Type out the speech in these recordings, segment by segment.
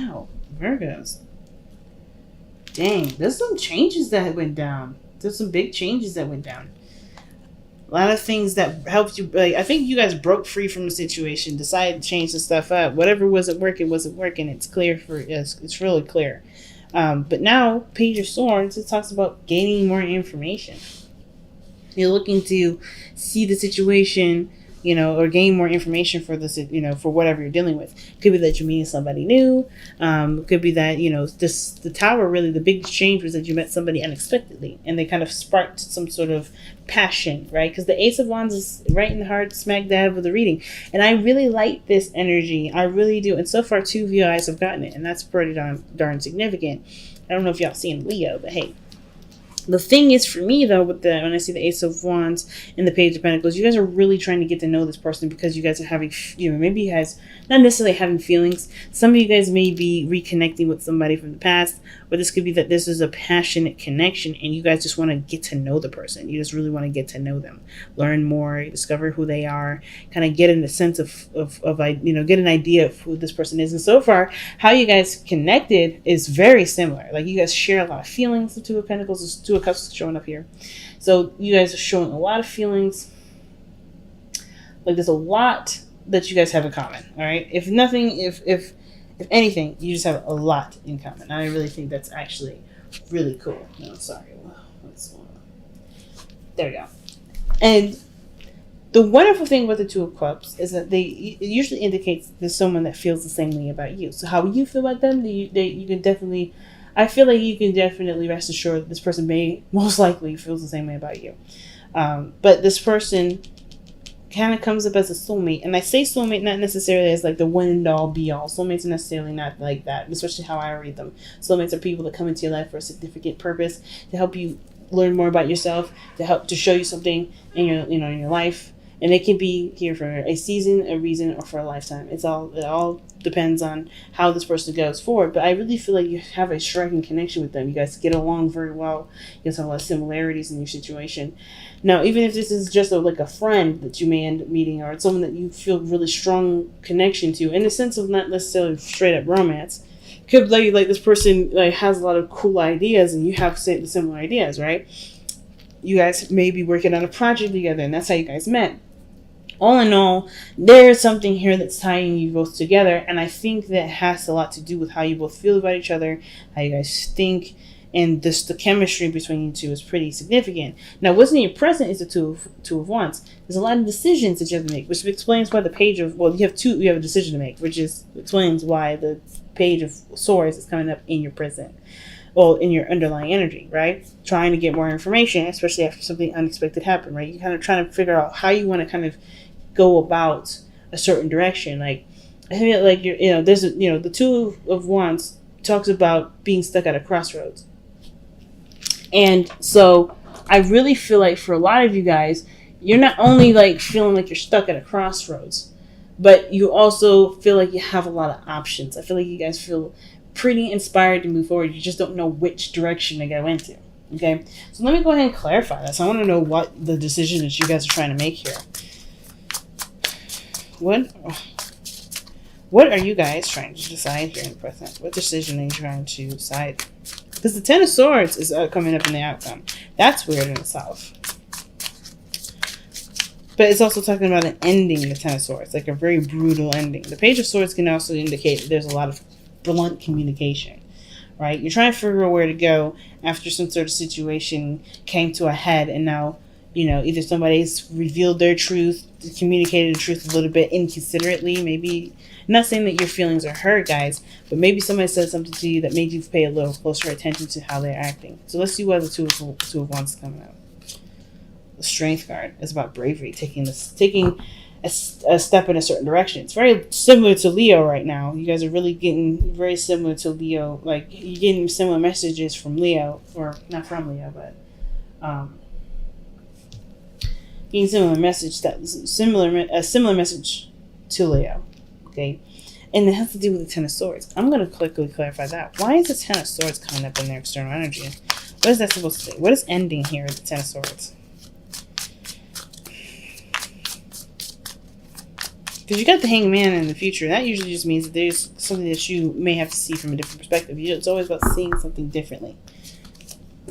Wow, Virgos. Dang, there's some changes that went down. There's some big changes that went down. A lot of things that helped you. Like, I think you guys broke free from the situation, decided to change the stuff up. Whatever wasn't working. It's clear for yes, it's really clear. But now, Page of Swords, it talks about gaining more information. You're looking to see the situation, or gain more information for this, for whatever you're dealing with. Could be that you're meeting somebody new. Could be that, the tower, really, the big change was that you met somebody unexpectedly and they kind of sparked some sort of passion, right? Because the Ace of Wands is right in the heart, smack dab of the reading. And I really like this energy. I really do. And so far, 2 of you guys have gotten it. And that's pretty darn significant. I don't know if y'all seen Leo, but hey. The thing is, for me, though, when I see the Ace of Wands and the Page of Pentacles, you guys are really trying to get to know this person because you guys are having, maybe you guys not necessarily having feelings. Some of you guys may be reconnecting with somebody from the past, or this could be that this is a passionate connection and you guys just want to get to know the person. You just really want to get to know them, learn more, discover who they are, kind of get in the sense of get an idea of who this person is. And so far, how you guys connected is very similar. Like, you guys share a lot of feelings. The Two of Pentacles, Two of Cups showing up here. So you guys are showing a lot of feelings. Like, there's a lot that you guys have in common. All right. If nothing, if anything, you just have a lot in common. I really think that's actually really cool. No, sorry. What's going on? There we go. And the wonderful thing with the Two of Cups is that it usually indicates there's someone that feels the same way about you. So how you feel about them, you can definitely. I feel like you can definitely rest assured that this person most likely feels the same way about you. But this person kind of comes up as a soulmate. And I say soulmate not necessarily as like the one and all be all. Soulmates are necessarily not like that, especially how I read them. Soulmates are people that come into your life for a significant purpose, to help you learn more about yourself, to show you something in your life. And they can be here for a season, a reason, or for a lifetime. It all depends on how this person goes forward. But I really feel like you have a striking connection with them. You guys get along very well. You guys have a lot of similarities in your situation. Now, even if this is just like a friend that you may end up meeting, or someone that you feel really strong connection to, in the sense of not necessarily straight up romance, could be like this person like has a lot of cool ideas, and you have similar ideas, right? You guys may be working on a project together, and that's how you guys met. All in all, there is something here that's tying you both together, and I think that has a lot to do with how you both feel about each other, how you guys think, and the chemistry between you two is pretty significant. Now, what's in your present is the two of Wands. There's a lot of decisions that you have to make, which explains why the Page of, you have a decision to make, which explains why the Page of Swords is coming up in your present. Well, in your underlying energy, right? Trying to get more information, especially after something unexpected happened, right? You're kind of trying to figure out how you want to kind of go about a certain direction. Like, I feel like there's the Two of Wands talks about being stuck at a crossroads. And so I really feel like for a lot of you guys, you're not only like feeling like you're stuck at a crossroads, but you also feel like you have a lot of options. I feel like you guys feel pretty inspired to move forward. You just don't know which direction to go into. Okay, so let me go ahead and clarify this. I want to know what the decision that you guys are trying to make here. What are you guys trying to decide here in the present? What decision are you trying to decide? Because the Ten of Swords is coming up in the outcome. That's weird in itself. But it's also talking about an ending, the Ten of Swords, like a very brutal ending. The Page of Swords can also indicate that there's a lot of blunt communication, right? You're trying to figure out where to go after some sort of situation came to a head, and now, either somebody's revealed their truth, communicated the truth a little bit inconsiderately, maybe. I'm not saying that your feelings are hurt, guys, but maybe somebody said something to you that made you pay a little closer attention to how they're acting. So let's see why the Two of Wands is coming out. The Strength card is about bravery, taking a step in a certain direction. It's very similar to Leo right now. You guys are really getting very similar to Leo. Like, you're getting similar messages from Leo, or not from Leo, but getting similar message to Leo. Okay, and it has to do with the Ten of Swords. I'm going to quickly clarify that. Why is the Ten of Swords coming up in their external energy? What is that supposed to say? What is ending here with the Ten of Swords? Because you got the hangman in the future. That usually just means that there's something that you may have to see from a different perspective. It's always about seeing something differently.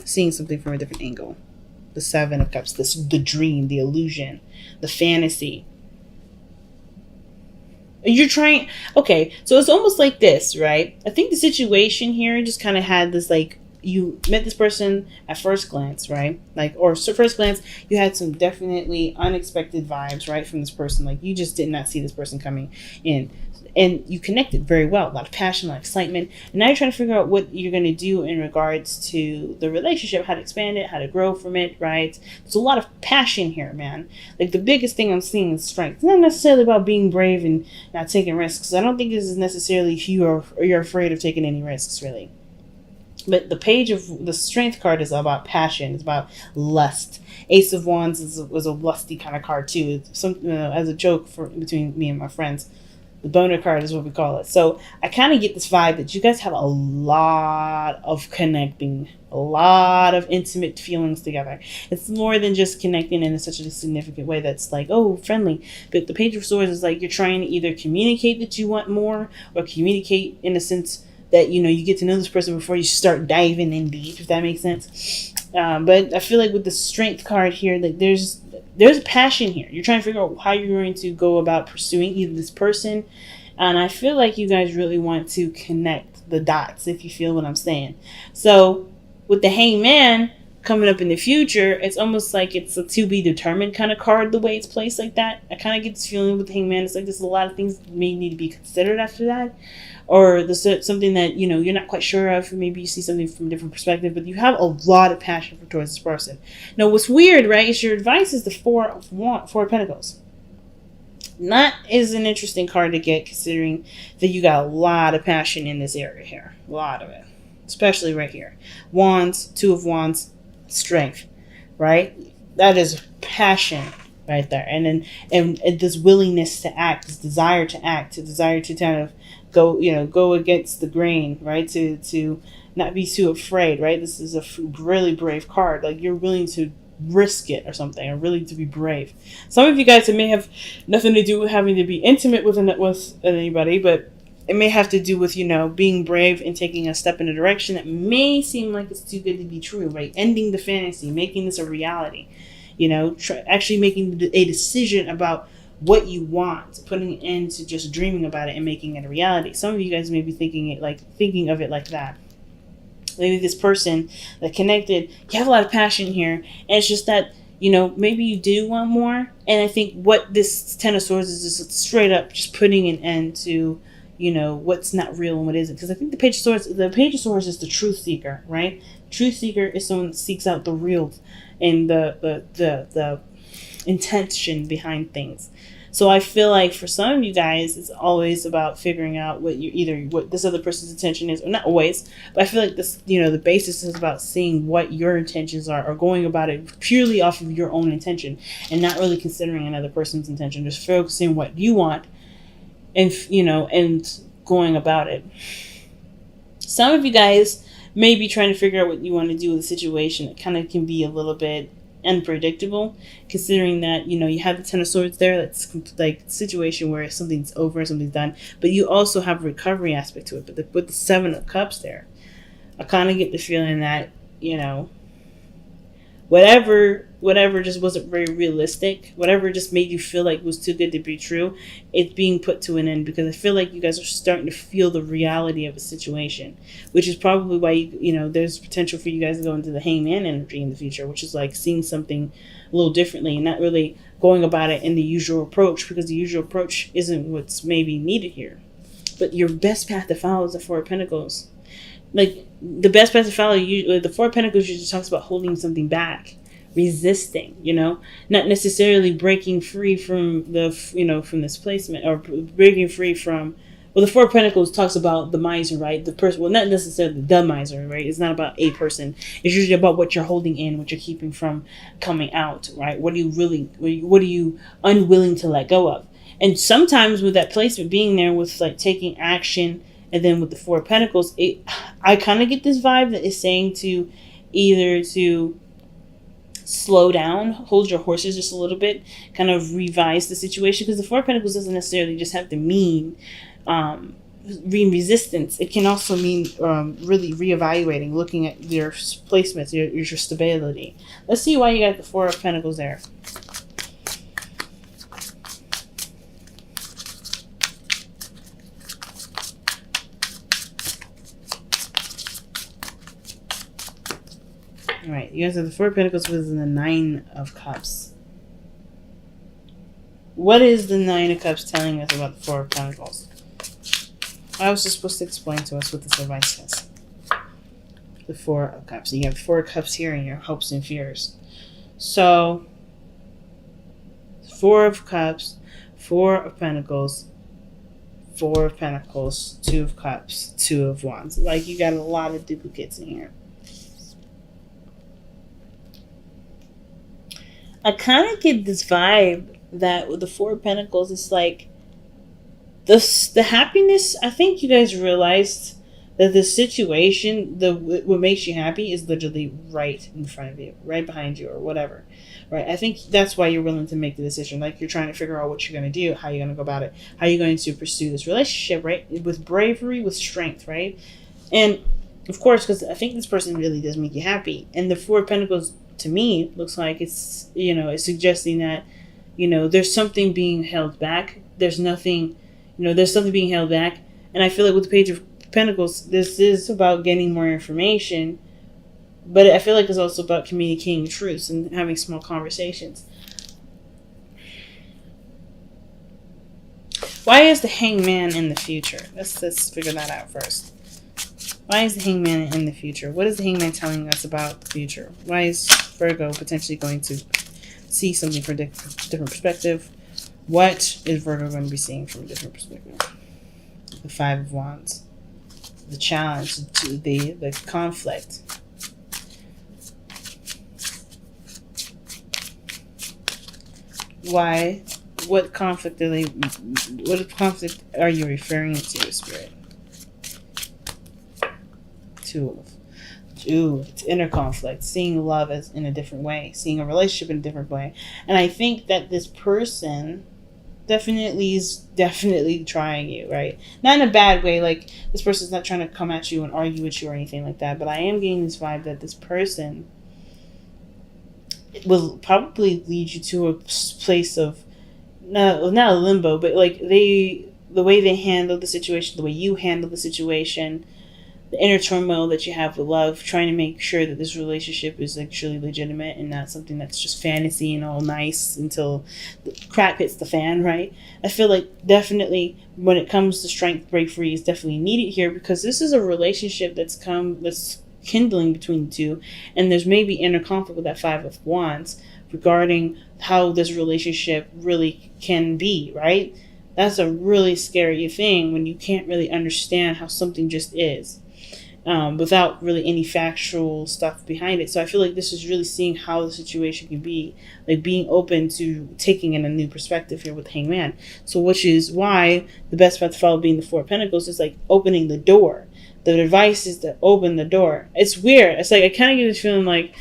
Seeing something from a different angle. The Seven of Cups. The dream. The illusion. The fantasy. You're trying... Okay, so it's almost like this, right? I think the situation here just kind of had this, like... You met this person at first glance, right? Like, or first glance, you had some definitely unexpected vibes, right, from this person. Like, you just did not see this person coming in. And you connected very well. A lot of passion, a lot of excitement. And now you're trying to figure out what you're going to do in regards to the relationship, how to expand it, how to grow from it, right? There's a lot of passion here, man. Like, the biggest thing I'm seeing is strength. It's not necessarily about being brave and not taking risks. I don't think this is necessarily if you're afraid of taking any risks, really. But the page of the strength card is about passion. It's about lust. Ace of Wands was a lusty kind of card too. It's some as a joke between me and my friends. The boner card is what we call it. So I kind of get this vibe that you guys have a lot of connecting, a lot of intimate feelings together. It's more than just connecting in such a significant way that's like, oh, friendly. But the Page of Swords is like you're trying to either communicate that you want more or communicate in a sense that, you know, you get to know this person before you start diving in deep, if that makes sense. But I feel like with the strength card here, like there's a passion here. You're trying to figure out how you're going to go about pursuing either this person. And I feel like you guys really want to connect the dots, if you feel what I'm saying. So with the Hangman coming up in the future, it's almost like it's a to be determined kind of card, the way it's placed like that. I kind of get this feeling with the Hangman. It's like there's a lot of things that may need to be considered after that. Or there's something that, you know, you're not quite sure of. Maybe you see something from a different perspective, but you have a lot of passion towards this person. Now, what's weird, right, is your advice is the Four of Pentacles. That is an interesting card to get, considering that you got a lot of passion in this area here. A lot of it. Especially right here. Wands, Two of Wands, strength, right? That is passion right there. And then and this willingness to act, this desire to act, a desire to kind of go against the grain, right? To not be too afraid, right? This is a really brave card. Like, you're willing to risk it or something, or really to be brave. Some of you guys, it may have nothing to do with having to be intimate with anybody, but it may have to do with, you know, being brave and taking a step in a direction that may seem like it's too good to be true, right? Ending the fantasy, making this a reality, you know, actually making a decision about what you want, putting an end to just dreaming about it and making it a reality. Some of you guys may be thinking of it like that. Maybe this person that connected, you have a lot of passion here, and it's just that, you know, maybe you do want more. And I think what this Ten of Swords is just straight up just putting an end to, you know, what's not real and what isn't. Because I think the Page of Swords is the truth seeker, right? Truth seeker is someone that seeks out the real and the intention behind things. So I feel like for some of you guys, it's always about figuring out what this other person's intention is, or not always, but I feel like this, you know, the basis is about seeing what your intentions are, or going about it purely off of your own intention and not really considering another person's intention, just focusing what you want and, you know, and going about it. Some of you guys may be trying to figure out what you want to do with the situation. It kind of can be a little bit unpredictable, considering that, you know, you have the Ten of Swords there. That's like a situation where something's over, something's done, but you also have a recovery aspect to it. But with the Seven of Cups there, I kind of get the feeling that, you know, whatever just wasn't very realistic, whatever just made you feel like it was too good to be true, it's being put to an end, because I feel like you guys are starting to feel the reality of a situation, which is probably why, you know, there's potential for you guys to go into the Hangman energy in the future, which is like seeing something a little differently and not really going about it in the usual approach, because the usual approach isn't what's maybe needed here. But your best path to follow is the Four of Pentacles. Like, the best path to follow, the Four of Pentacles usually talks about holding something back, resisting, you know, not necessarily breaking free from from this placement, or breaking free from, well, the Four of Pentacles talks about the miser, right? The person, well, not necessarily the miser, right? It's not about a person. It's usually about what you're holding in, what you're keeping from coming out, right? What are you unwilling to let go of? And sometimes with that placement being there, with like taking action, and then with the Four of Pentacles, I kind of get this vibe that is saying to either to slow down, hold your horses just a little bit, kind of revise the situation, because the Four of Pentacles doesn't necessarily just have to mean resistance. It can also mean really reevaluating, looking at your placements, your stability. Let's see why you got the Four of Pentacles there. All right, you guys have the Four of Pentacles with the Nine of Cups. What is the Nine of Cups telling us about the Four of Pentacles? I was just supposed to explain to us what this advice is. The Four of Cups. You have Four of Cups here in your hopes and fears. So, Four of Cups, Four of Pentacles, Four of Pentacles, Two of Cups, Two of Wands. Like, you got a lot of duplicates in here. I kind of get this vibe that with the Four of Pentacles, it's like the happiness. I think you guys realized that the situation, what makes you happy is literally right in front of you, right behind you, or whatever. Right? I think that's why you're willing to make the decision. Like, you're trying to figure out what you're going to do, how you're going to go about it, how you're going to pursue this relationship, right? With bravery, with strength, right? And of course, because I think this person really does make you happy. And the Four of Pentacles, to me, looks like it's, it's suggesting that, there's something being held back. There's nothing, there's something being held back. And I feel like with the Page of Pentacles, this is about getting more information, but I feel like it's also about communicating truths and having small conversations. Why is the Hangman in the future? Let's figure that out first. Why is the Hangman in the future? What is the Hangman telling us about the future? Why is Virgo potentially going to see something from a different perspective? What is Virgo going to be seeing from a different perspective? The Five of Wands. The challenge, the conflict. Why? What conflict are you referring to, Spirit? It's inner conflict, seeing love as in a different way, seeing a relationship in a different way. And I think that this person definitely trying you, right? Not in a bad way, like this person's not trying to come at you and argue with you or anything like that, but I am getting this vibe that this person will probably lead you to a place of not a limbo, but like the way they handle the situation, the way you handle the situation, the inner turmoil that you have with love, trying to make sure that this relationship is actually legitimate and not something that's just fantasy and all nice until the crap hits the fan, right? I feel like definitely when it comes to strength, bravery is definitely needed here, because this is a relationship that's kindling between the two, and there's maybe inner conflict with that Five of Wands regarding how this relationship really can be, right? That's a really scary thing when you can't really understand how something just is. Without really any factual stuff behind it. So I feel like this is really seeing how the situation can be, like being open to taking in a new perspective here with the Hangman. So which is why the best path to follow being the Four of Pentacles is like opening the door. The advice is to open the door. It's weird. It's like I kind of get this feeling like,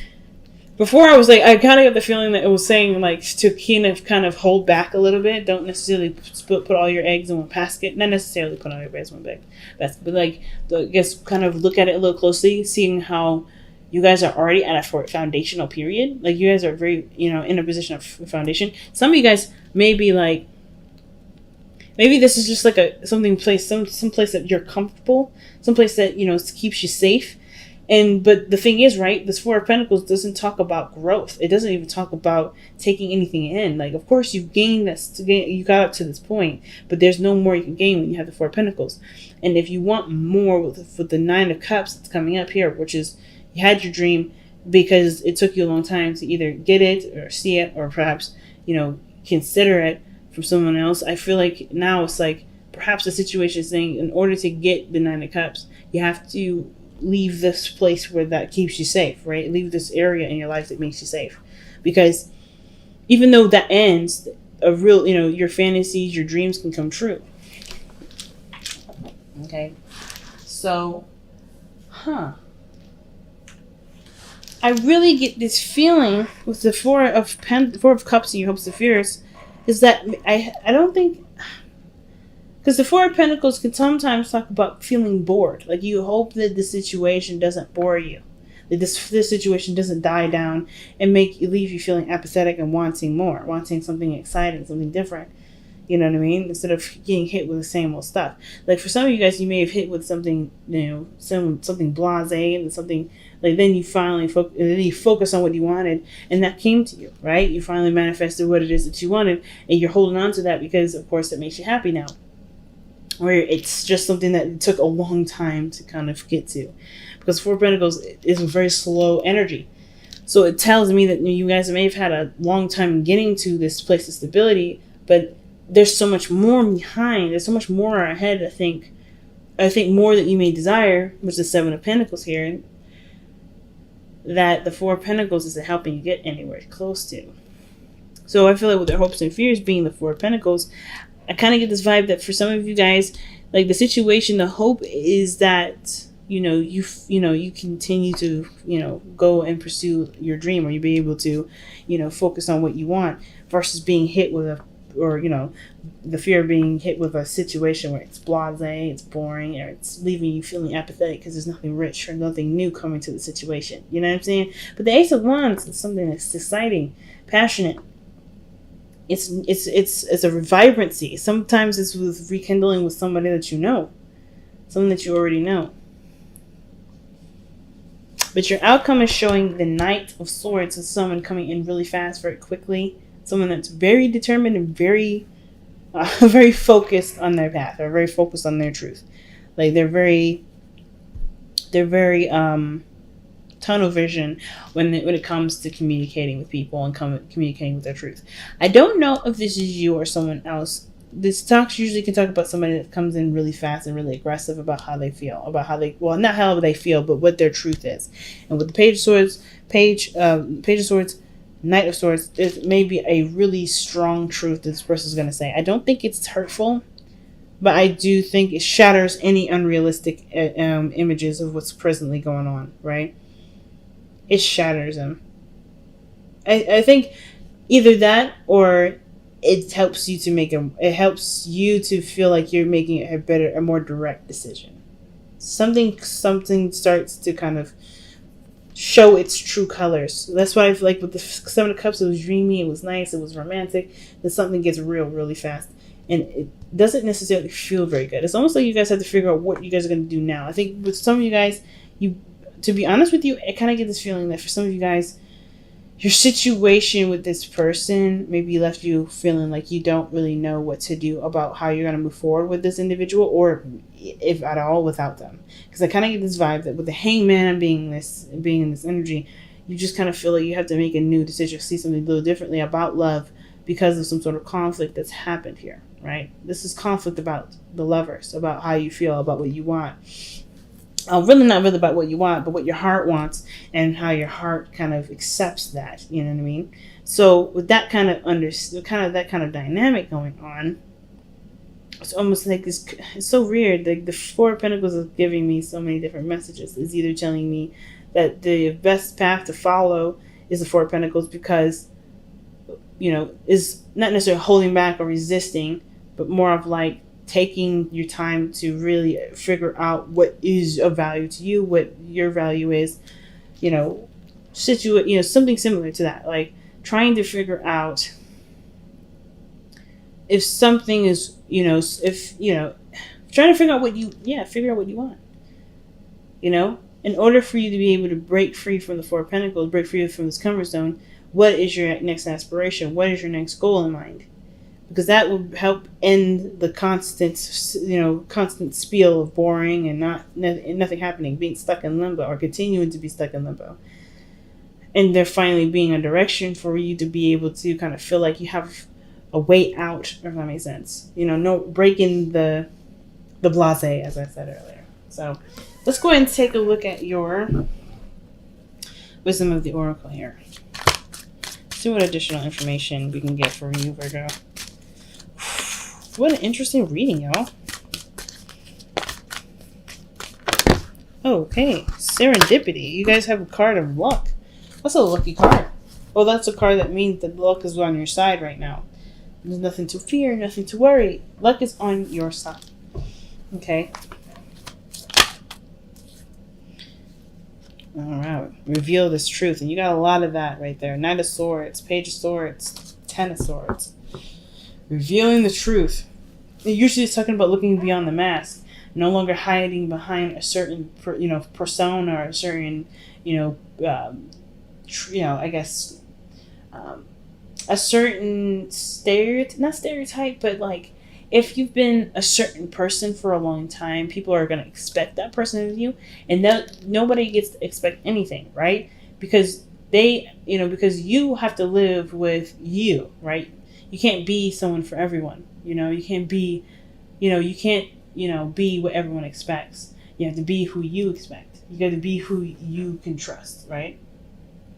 before I kind of got the feeling that it was saying like to kind of hold back a little bit. Don't necessarily put all your eggs in one basket. Not necessarily put all your eggs in one basket, but like I guess kind of look at it a little closely, seeing how you guys are already at a foundational period. Like you guys are very in a position of foundation. Some of you guys may be like, maybe this is just like some place that you're comfortable, some place that keeps you safe. But the thing is, right, this Four of Pentacles doesn't talk about growth. It doesn't even talk about taking anything in. Like, of course, you've gained this. You got up to this point, but there's no more you can gain when you have the Four of Pentacles. And if you want more with the Nine of Cups that's coming up here, which is you had your dream because it took you a long time to either get it or see it or perhaps, consider it from someone else. I feel like now it's like perhaps the situation is saying in order to get the Nine of Cups, you have to leave this place where that keeps you safe, right? Leave this area in your life that makes you safe. Because even though that ends, a real, your fantasies, your dreams can come true. Okay. So, I really get this feeling with the Four of Cups and your hopes and fears, is that I don't think, because the Four of Pentacles can sometimes talk about feeling bored. Like you hope that the situation doesn't bore you, that this situation doesn't die down and leave you feeling apathetic and wanting more, wanting something exciting, something different. You know what I mean? Instead of getting hit with the same old stuff. Like for some of you guys, you may have hit with something, something blasé and something like. Then you finally focus on what you wanted, and that came to you, right? You finally manifested what it is that you wanted, and you're holding on to that because, of course, it makes you happy now. Or it's just something that took a long time to kind of get to, because Four of Pentacles is a very slow energy. So it tells me that you guys may have had a long time getting to this place of stability, but there's so much more behind. There's so much more ahead, I think more that you may desire, which is the Seven of Pentacles here, that the Four of Pentacles isn't helping you get anywhere close to. So I feel like with their hopes and fears being the Four of Pentacles, I kind of get this vibe that for some of you guys, like the situation, the hope is that, you continue to, go and pursue your dream, or you be able to, focus on what you want, versus being hit with the fear of being hit with a situation where it's blasé, it's boring, or it's leaving you feeling apathetic because there's nothing rich or nothing new coming to the situation. You know what I'm saying? But the Ace of Wands is something that's exciting, passionate. It's a vibrancy. Sometimes it's with rekindling with somebody that you know, something that you already know. But your outcome is showing the Knight of Swords as someone coming in really fast, very quickly. Someone that's very determined and very, very focused on their path. They're very focused on their truth. Like they're very tunnel vision when it comes to communicating with people and communicating with their truth. I don't know if this is you or someone else. This talks usually can talk about somebody that comes in really fast and really aggressive about how they feel, not how they feel, but what their truth is. And with the Page of Swords, Knight of Swords, it may be a really strong truth that this person is going to say. I don't think it's hurtful, but I do think it shatters any unrealistic images of what's presently going on, right? It shatters them. I think either that, or it helps you to feel like you're making a more direct decision. Something starts to kind of show its true colors. That's why I feel like with the Seven of Cups, it was dreamy, it was nice, it was romantic. Then something gets real really fast, and it doesn't necessarily feel very good. It's almost like you guys have to figure out what you guys are going to do now. I think with some of you guys, to be honest with you, I kind of get this feeling that for some of you guys, your situation with this person maybe left you feeling like you don't really know what to do about how you're going to move forward with this individual, or if at all without them. Because I kind of get this vibe that with the Hangman being in this energy, you just kind of feel like you have to make a new decision, see something a little differently about love because of some sort of conflict that's happened here, right? This is conflict about the lovers, about how you feel, about what you want. Really not really about what you want, but what your heart wants and how your heart kind of accepts that. You know what I mean? So with that kind of dynamic going on, it's almost like it's so weird. Like the Four of Pentacles is giving me so many different messages. It's either telling me that the best path to follow is the Four of Pentacles because, is not necessarily holding back or resisting, but more of like taking your time to really figure out what is of value to you, what your value is, something similar to that. Like trying to figure out if something is, trying to figure out what you want. In order for you to be able to break free from the Four of Pentacles, break free from this comfort zone, what is your next aspiration? What is your next goal in mind? Because that will help end the constant spiel of boring and nothing happening, being stuck in limbo or continuing to be stuck in limbo. And there finally being a direction for you to be able to kind of feel like you have a way out, if that makes sense. No breaking the blasé, as I said earlier. So let's go ahead and take a look at your Wisdom of the Oracle here. See what additional information we can get from you, Virgo. What an interesting reading, y'all. Okay, serendipity. You guys have a card of luck. That's a lucky card. Well, that's a card that means that luck is on your side right now. There's nothing to fear, nothing to worry. Luck is on your side. Okay? Alright. Reveal this truth. And you got a lot of that right there. Knight of Swords, Page of Swords, Ten of Swords. Revealing the truth. It usually is talking about looking beyond the mask. No longer hiding behind a certain, persona or a certain, I guess, a certain not stereotype, but like, if you've been a certain person for a long time, people are going to expect that person of you, and nobody gets to expect anything, right? Because because you have to live with you, right? You can't be someone for everyone, you can't be, be what everyone expects. You have to be who you expect. You got to be who you can trust, right?